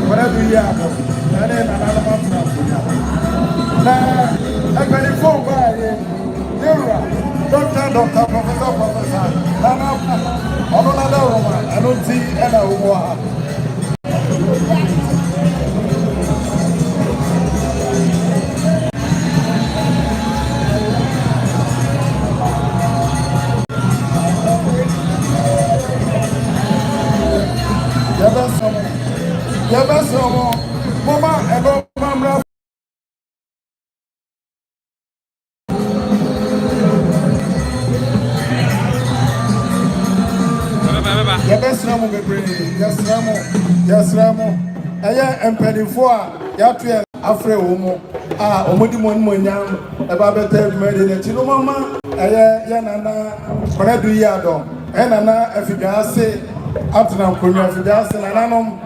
whatever you have, and then another month. Now, I'm going to phone by Doctor, Professor. Nana, on another woman, I don't see any woman. Yes, Mama, and Mama. Yes, Ramo, yes, Ramo. Aya empedifo ya to afre wo omodi monnyam e ba beta adumade na tino mama aya ya nana bradu ya do e nana Effiduasehene atena nkonwa Effiduasehene nananom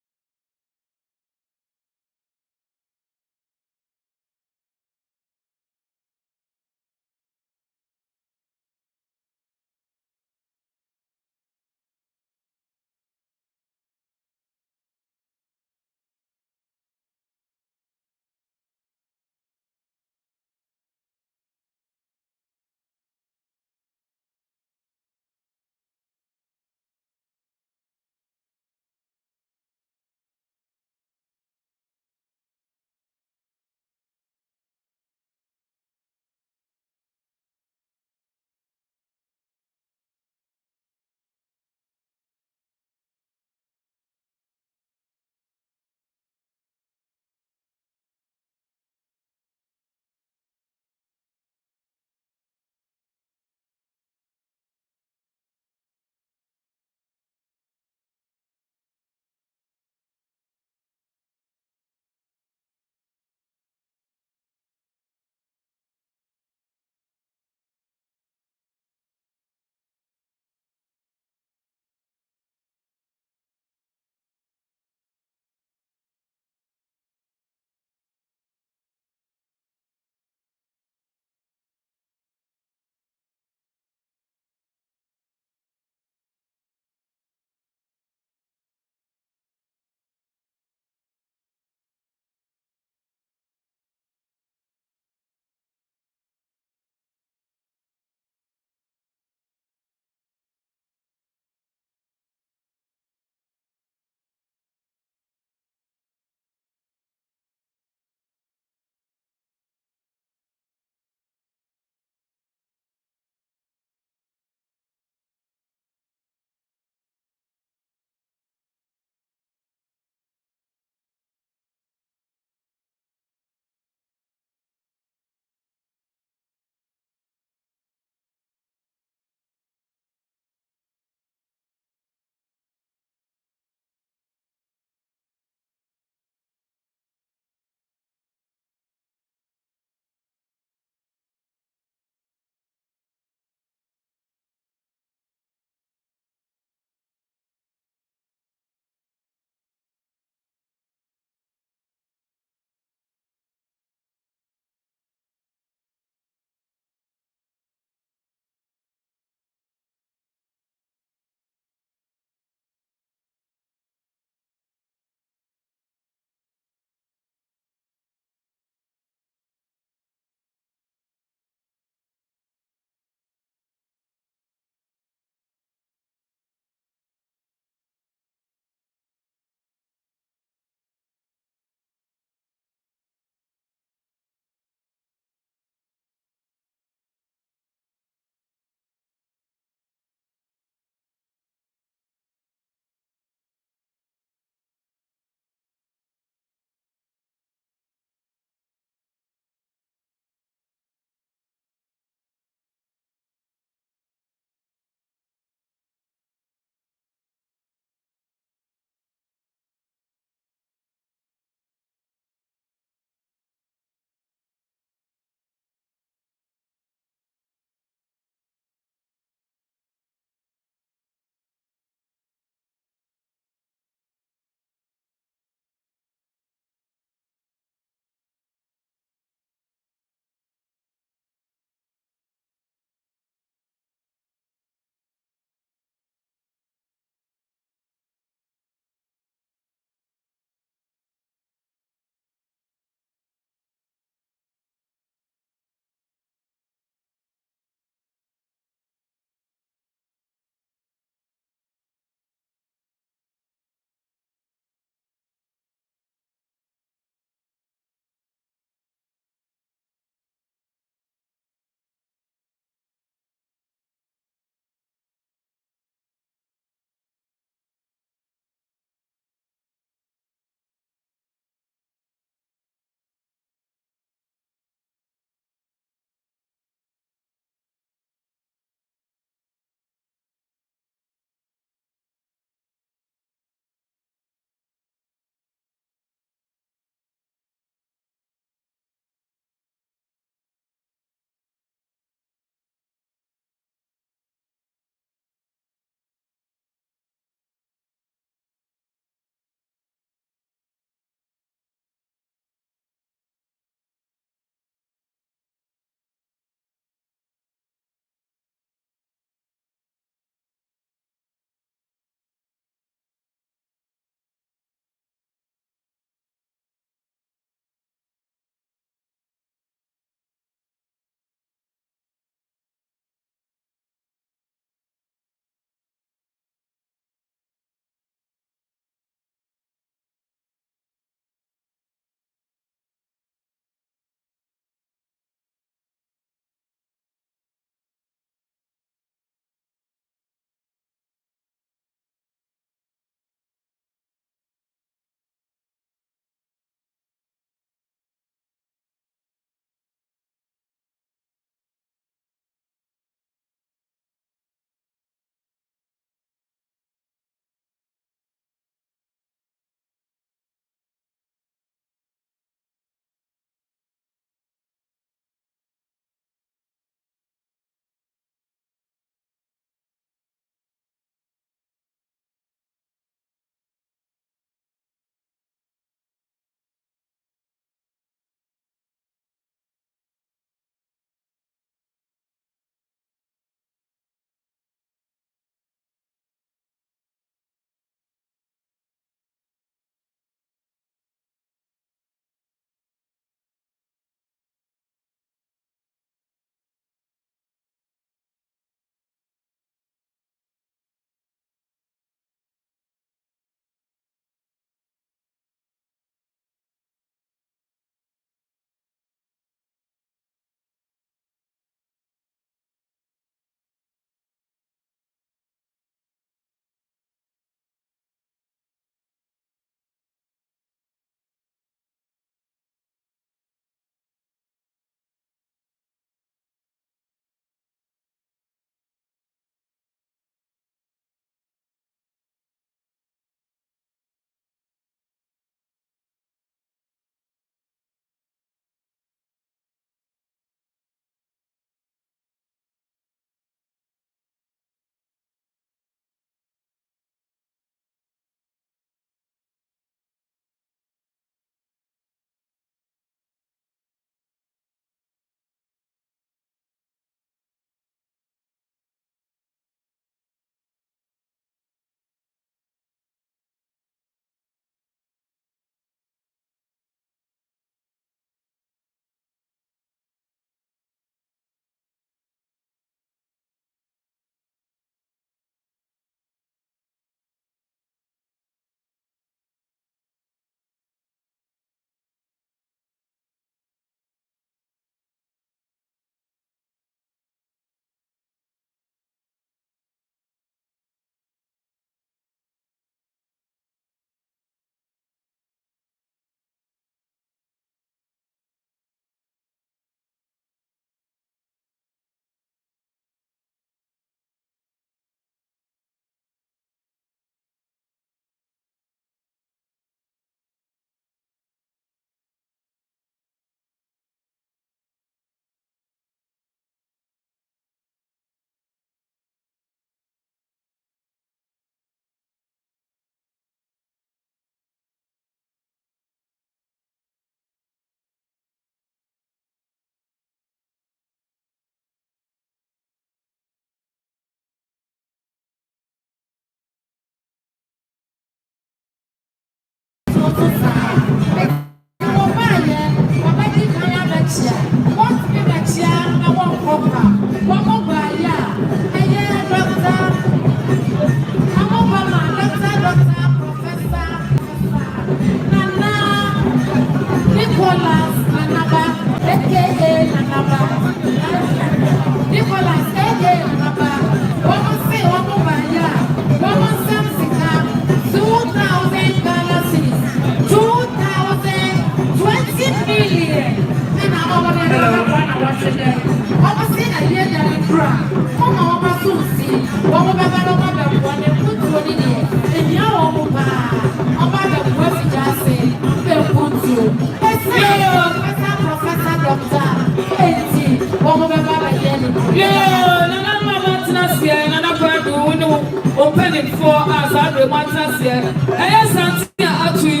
Opening for us, I want us here. Asante Atui,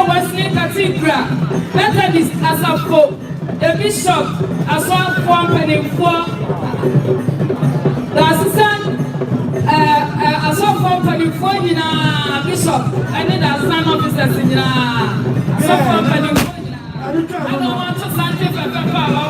Wesley Cathedral, Methodist Asafo, the Bishop, as one opening for the assistant, as one opening for Bishop, and then the son officers in opening for I don't want to thank you for the power.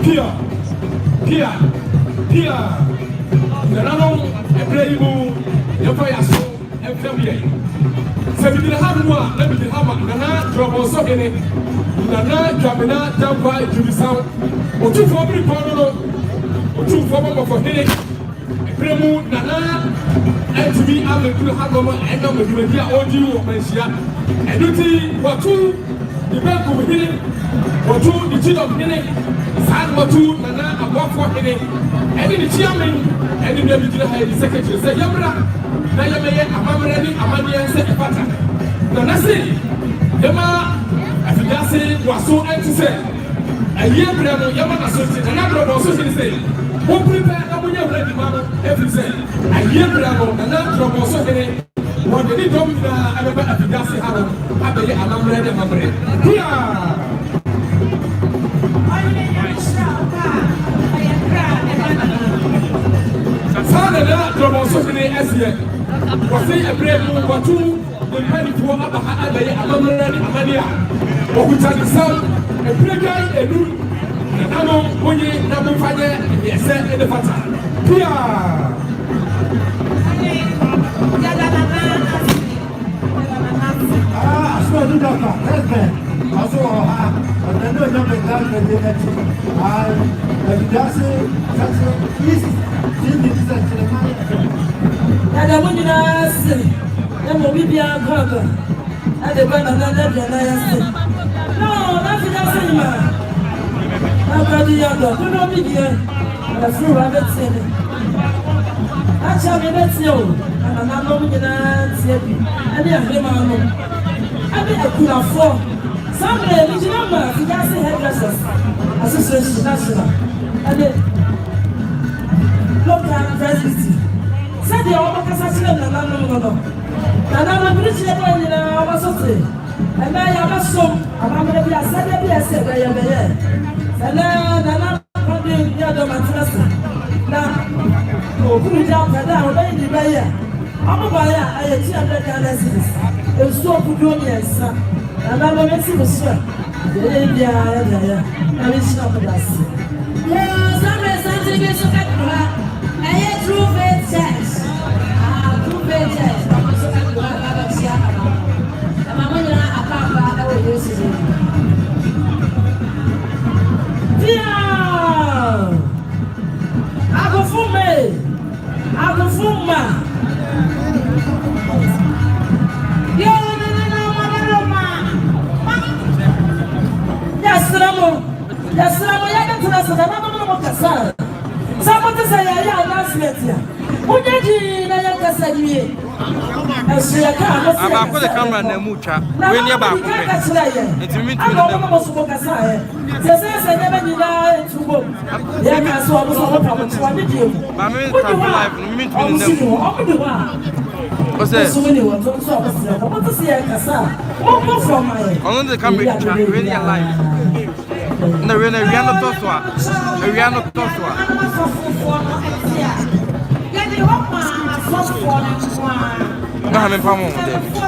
Pia. The Rano, a playable, your fire so, and family. So we didn't have one, let me have Nana, drop also in it. Nana, Jamina, Jampa, to the sound. Or two for me, Pano, or two for me for Henny. Premu, Nana, and to me, I'm a good hammer, and I'm a good audio, Mensia. And you see what two, the bank of Henny, what two, the chief of Henny, San Watu, Nana, a walk for Henny. And in the chairman, and in the secretary, say, Yamra, Nayamay, Amamani, Amania, and said, Pata. Nanasi, Yama, Effiduasehene was so empty, say, a year brother, Yaman associate, another also say, who prepared Ameyaw ready, Mamma, every say, a year brother, another also say, what did he come to Effiduasehene, Ameyaw, and I'm ready, Mamma. Here! Father, drop also in the SEA. Was say a brave move or two, the penny for Amaya, or which are the sound, a brave guy, a new, and I know when you never find it, yes, in the fata. Pia! And I want you to say, there will be a cover. And the banana, no, nothing else anymore. How about the younger? Do not be here. And a few rabbits in it. I shall be let you. And I'm not going to say, and they are him. I mean, I could afford. Someday, we do not know if you can see hairdressers. Association National. And then, local presidency. Said the Oba Cassation and Nana. And I'm a British in our society. And I am a son. I'm going to be a said, I am there. And then I'm going to ADUMASA. Now, who is out there? I'm going to buy it. I'm a buyer. I am 200 Ghanaian Asante. It's so good, yes. And I'm going to see the sweat. Yeah. I'm not for that. Yeah, something is so good. I am true faith church. True faith church. I'm so good. I'm going to I go for me. I go for me. Yes, I am to us. I'm not somebody say, I am not here. What did you say? I'm going to come and mucha. When you're back, it's me to no, we are not no, I'm in Palmo.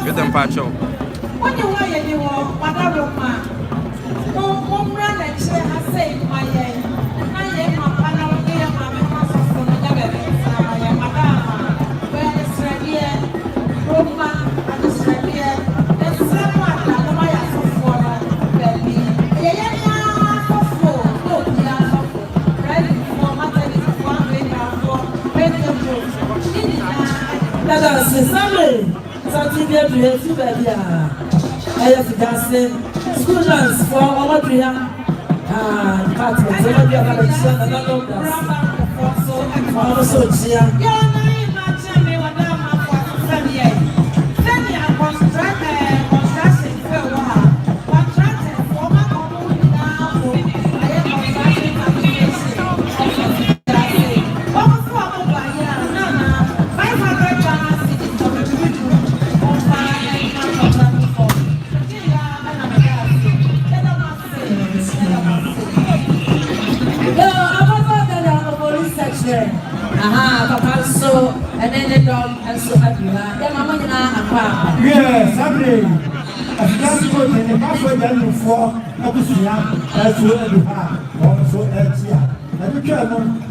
Get them patch up. When you were you students for our prayer department. So we have a and then the dog and so everywhere. Yeah, Mama, yes, Saturday. African people in the African for Abusia, as well as also Etia. And you can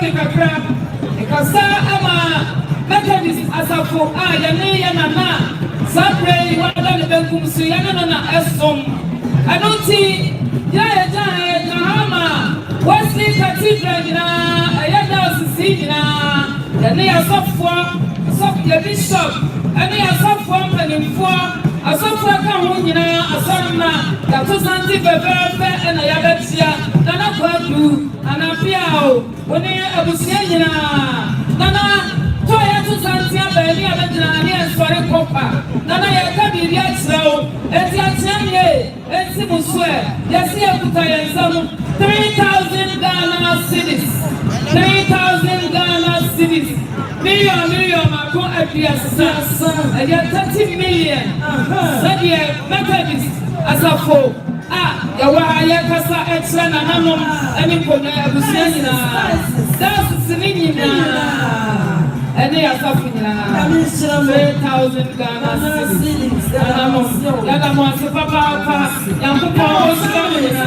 me kakra. Ekasa ama Methodist asafo yane yanana. Sabre wada ne benkum so yana na esom. Anoti ya hama Wesley Cathedral na ayada osisi na yane asafo the bishop and the asafo mpanimfo asafo ka ho nyina asanna ya to santi bebebe na ya betia na kwadu anapiao woni abusia nyina nana to ya to santi abeli abedina na ya sori kopa nana ya ka bibi atrao eti atianye eti muswe ya si akuta ya nsamu 3,000 Ghana cedis 3,000 Ghana cedis million mako abiasa ya 30 million sadia Methodist asafo ya wa ya kasa extra na nanom ani kona abusia nyina that's sinina ene asafo nyina 3,000 Ghana cedis ya da mo asepa papa ya mpopo osika nyina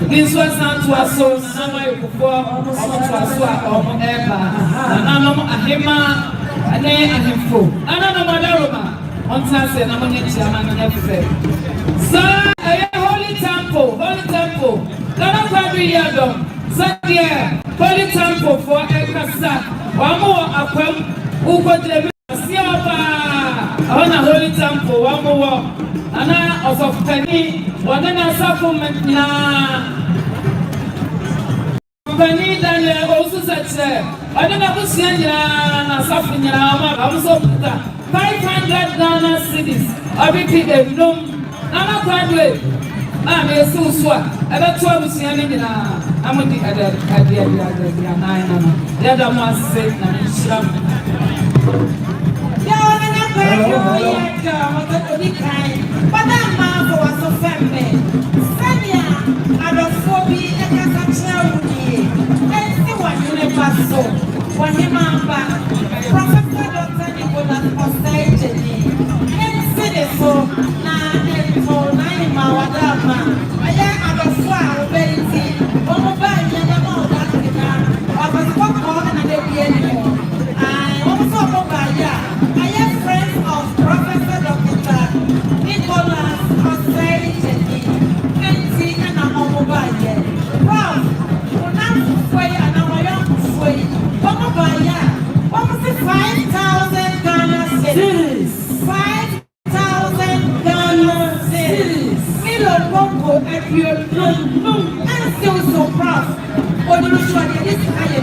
This was not to us, so somewhere before almost was our ever. And I'm a hema, and then I have full. And I'm a Madaroma. On Saturday, I'm a chairman and everything. So, a holy temple. Not a yadom. So, yeah, holy temple for Ekasa. One more aquam, who got the Siapa on a holy temple, one more. And I also penny, one and a supplement now. Penny Daniel also said, I don't know who's suffering. I'm so 500 Ghana cedis. I repeat the room. I'm a graduate. I'm a so swat. I don't know who's saying, I'm with the other the other one said, but that man was so family. Sanya, I don't phobia, I can't tell you. And see what you never saw. When you remember, Professor Dr. Nicholas was saying to me, and said it for 9 Mawadama. I am a flower, baby. Oh, my, you know that I was popcorn and I didn't anymore. I also go by I am friends of Professor Dr. Nicholas was saying to me, and see, and I'm on mobile. Prof, when I'm free and I'm a young free, come by what was it, 5,000 Ghana cedis? 5,000 Ghana cedis. Milo Bongo and your and still so proud. What do you try to get this fire?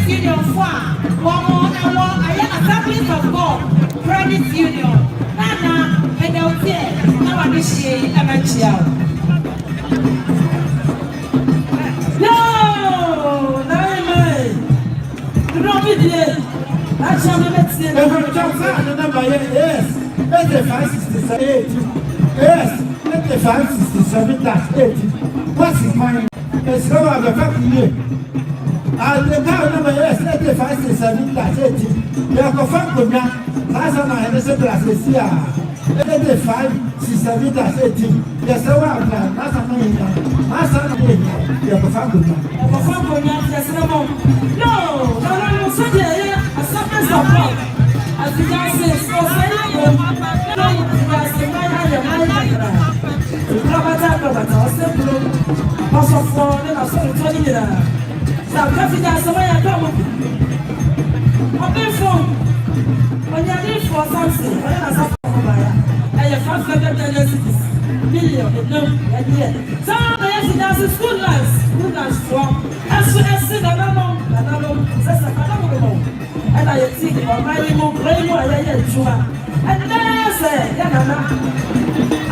Credit Union for one more and one. I am Assemblies of God Credit Union. Nana, and out there, now I wish you a match. No, do not be there. I shall be met here. The number yes, 8567. Yes, 8567. What's it mine? It's not the factory. And the car number yes, 8567. They are confirmed to me. That's my innocent classes here. 8567. Yes, I want that. That's a man. That's a man. They are confirmed to me. No, so there, a substance of God. As you guys say, so say, and I think of my little brain, I and then I say, Yanana,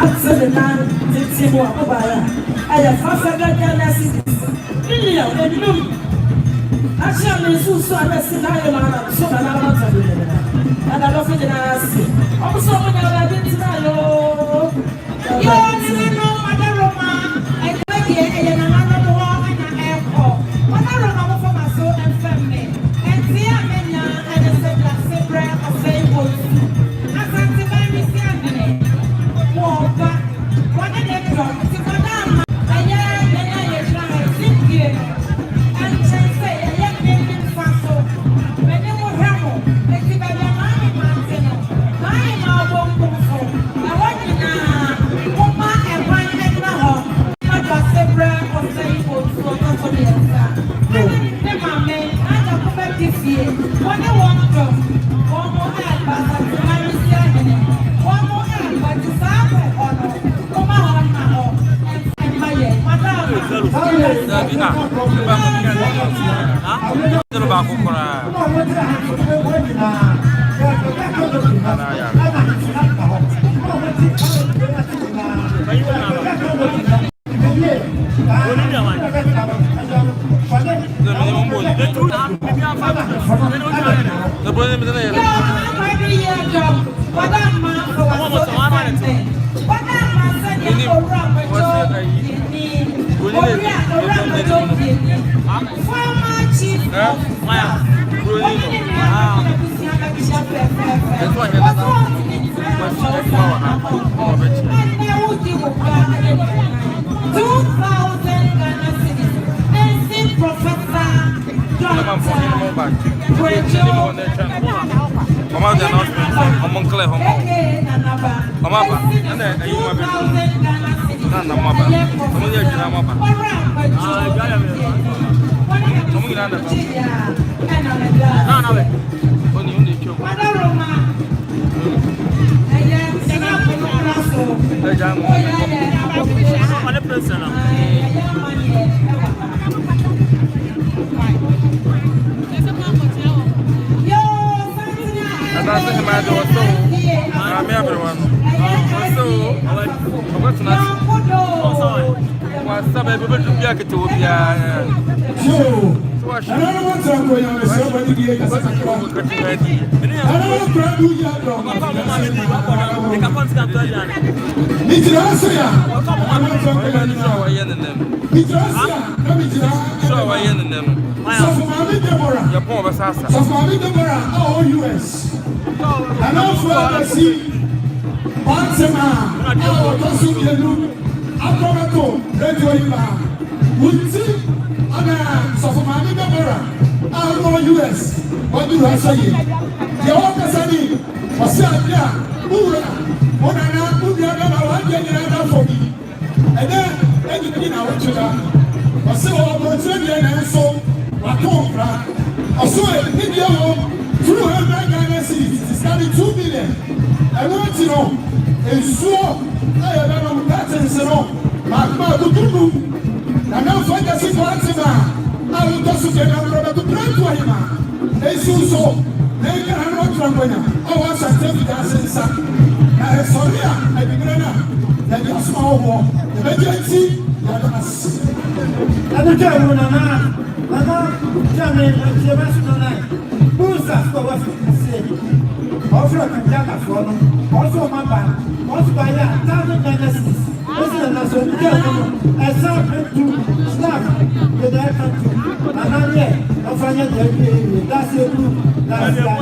answer the man, Timor, I have 500 million and you. I shall be so sorry, I said, I am so another and I love it, and I see. Also, when I didn't know, you know, Mother Roma, I like it, and another walk and an airport. Mother Roma for my soul and family. And the Amena and the Separate of Fables. Asante Mary Siamene. Walk back. What a neck drop. To Madame. I am the Naya Cynthia. And say, I am making Faso. When you were Ramo, let's see by the money mountain. I am our one for. I want you now. Oma and one and now. Not a separate of Fables for the answer. The mamma, I don't come back this year. One more drop. One more hand, but I'm very certain. One more hand, but it's up or no. Come on now. And my yet. Madame. I will just get a brother to pray to him. so. They can not travel. Oh, what's a Effiduasehene? Sorry, I began that you're small war. The emergency, and the German, German, who's that for what you say? Also, I can get a phone, also my band, also by that, 1,000 dynasties. Listen, that's what German, I saw him to snap with that country. And I'm here, I'll find it, that's it, that's it.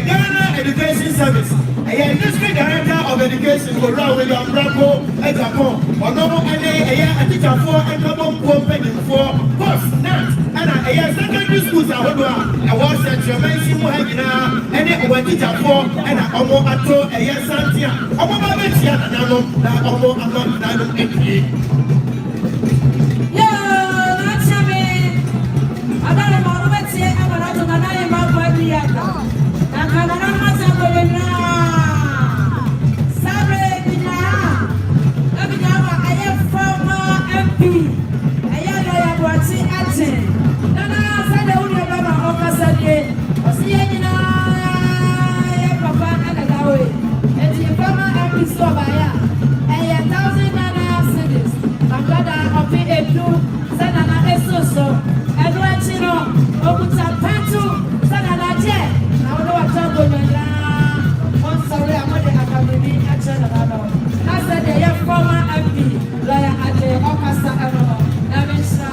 Ghana Education Service. District Director of Education for William Bravo, Japan. Onomo a teacher for a couple company for course not and a secondary schools. I was at your mention and it was teacher for and a homo ato a yes Santia. Omo Betia and Nano. opi edu sana na esoso edu achiro okuta patu sana na je na wono watango nyanya on sorry amade akabini achiro na no na said the former MP lawyer ade okasa ano na mensa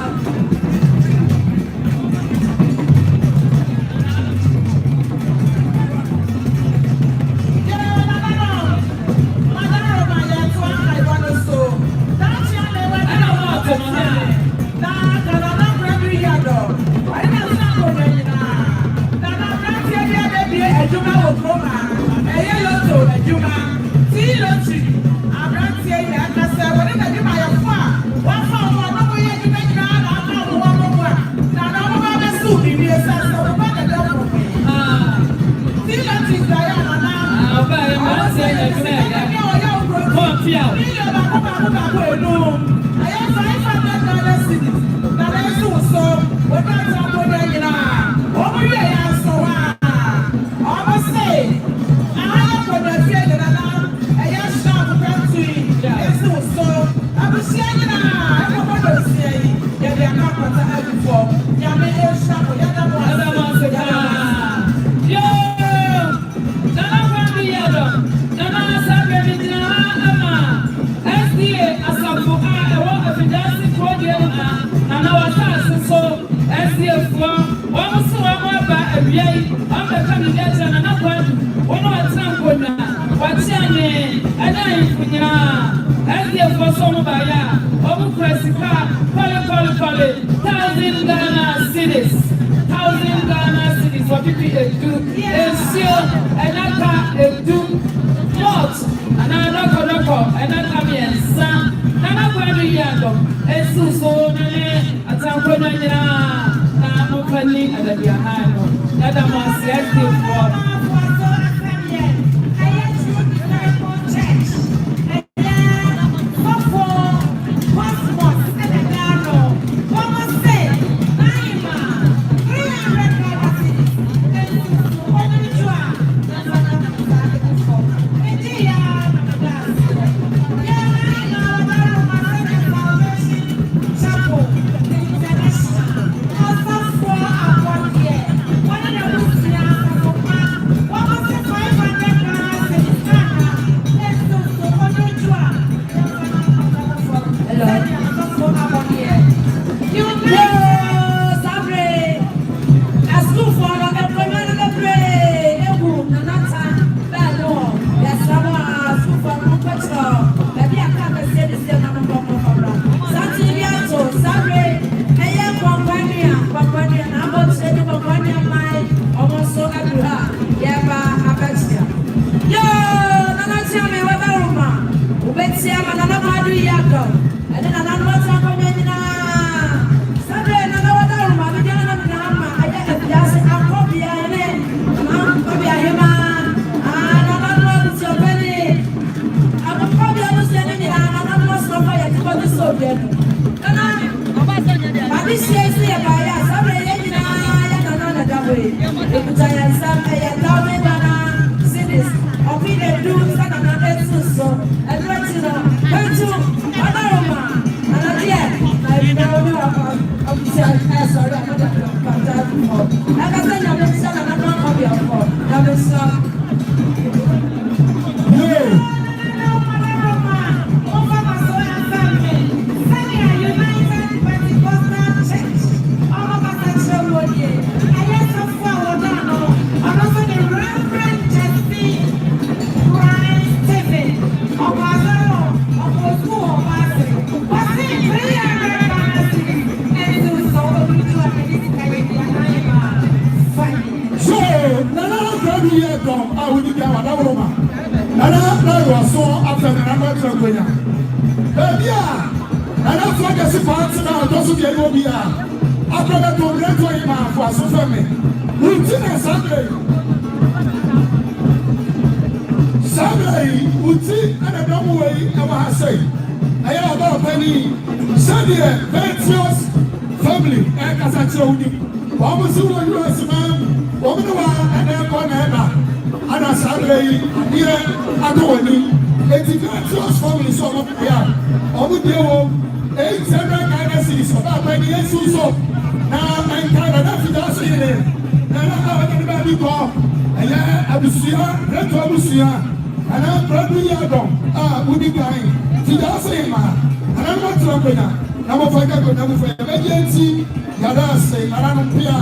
800 Ghana cedis ọba by the yesu so na Nkana na Effiduasehene na na ba bi ko aya abusua reto abusua ana bradu yado udi gan Effiduasehene ma ana mo trapena na mo fa ka ko na mo fa be yenti yada se ara no pia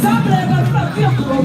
Sample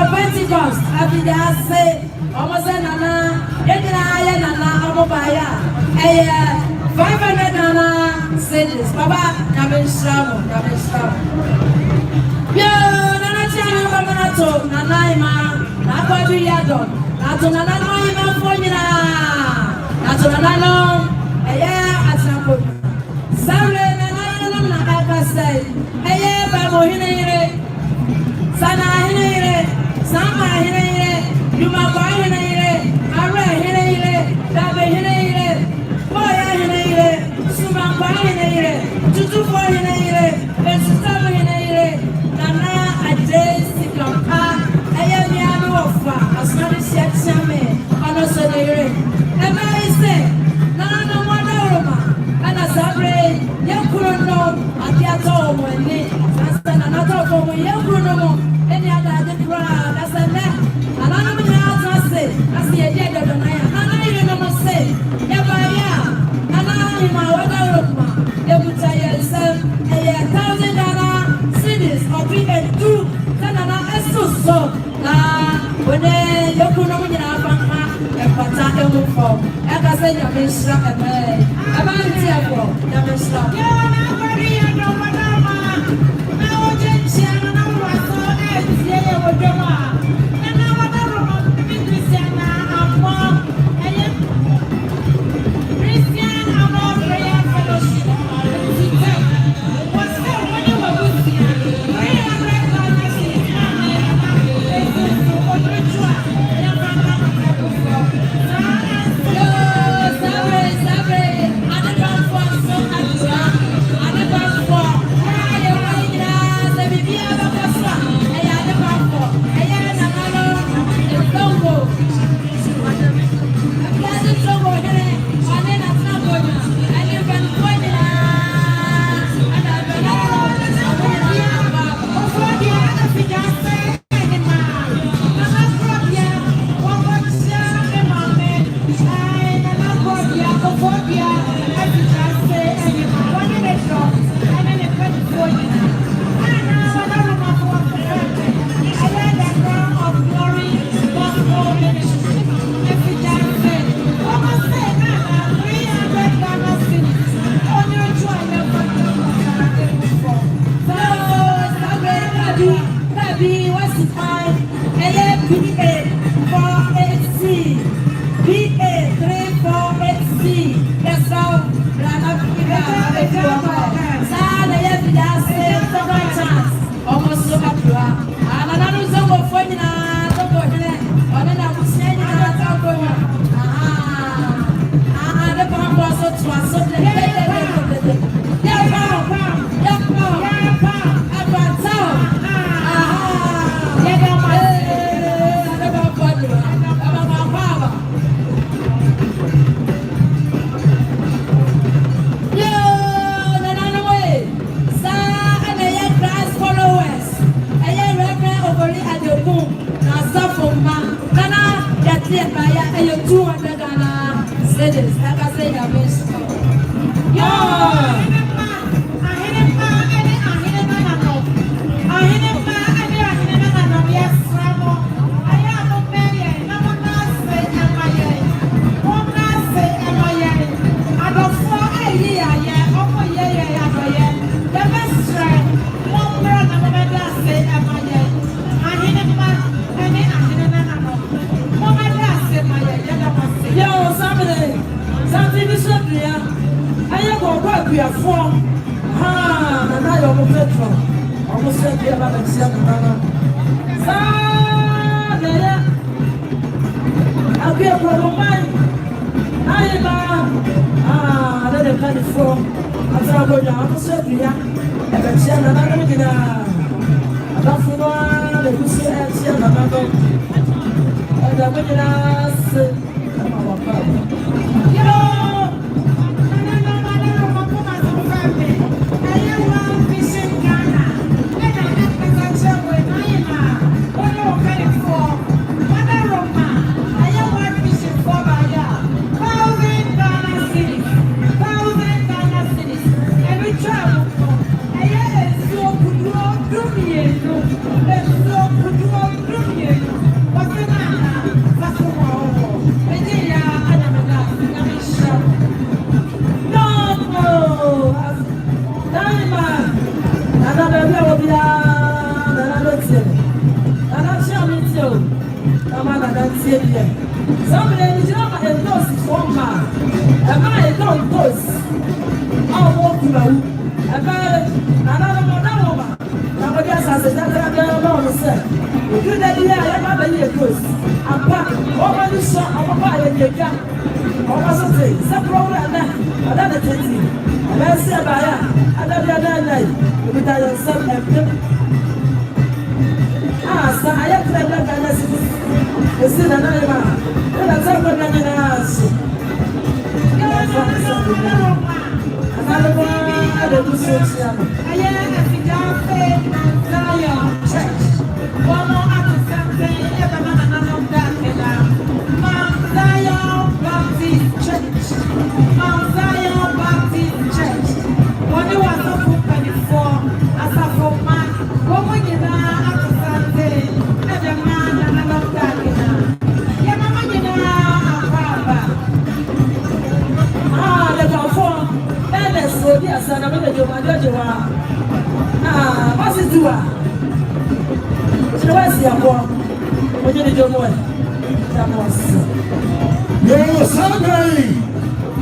Pentecost, Effiduasehene, almost nana, yekina nana, omobaya, 500 nana cities. Baba, Ameyaw. Yo, nana chana baba to nana ima, na kwadu yado, na to nana no ima fonyina, na to nana no, atampo. Samle nana no na akasai, babo hinire, sana hinire. Sama hinayire, Yumaba hinayire, Ara hinayire, Dabe hinayire, Boya hinayire, Sumamba hinayire, Tutupo hinayire, Esutama hinayire, Nana Adesi Kampa, Ayamiano Wafa, Asmani Siatsame, Anosonayire. Ema ise, Nana Mwana Ana Sabre, Yakuruno, Akiato Mwene, Sasa Nanato Fomo, Yakuruno, any other crowd, that's a net. And I don't know how to say, that's the idea of the night. And I don't know say, yeah, and I am my water, you put yourself $1,000 cities or $3 then I so. When you could not get up and patak and form, like I said, you've been struck at me. I'm not here, you've been struck. You're not very, I don't know.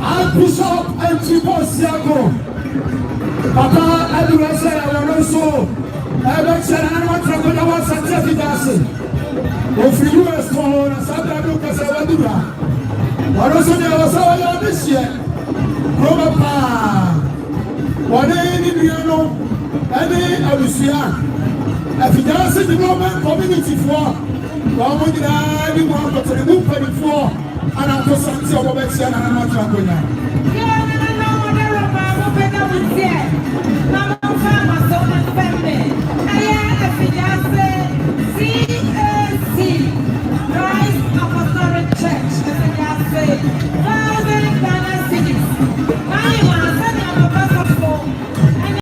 Archbishop and Chieftaincy. Papa Effiduasehene. Effiduasehene. Effiduasehene. Development Community for and I'm just saying,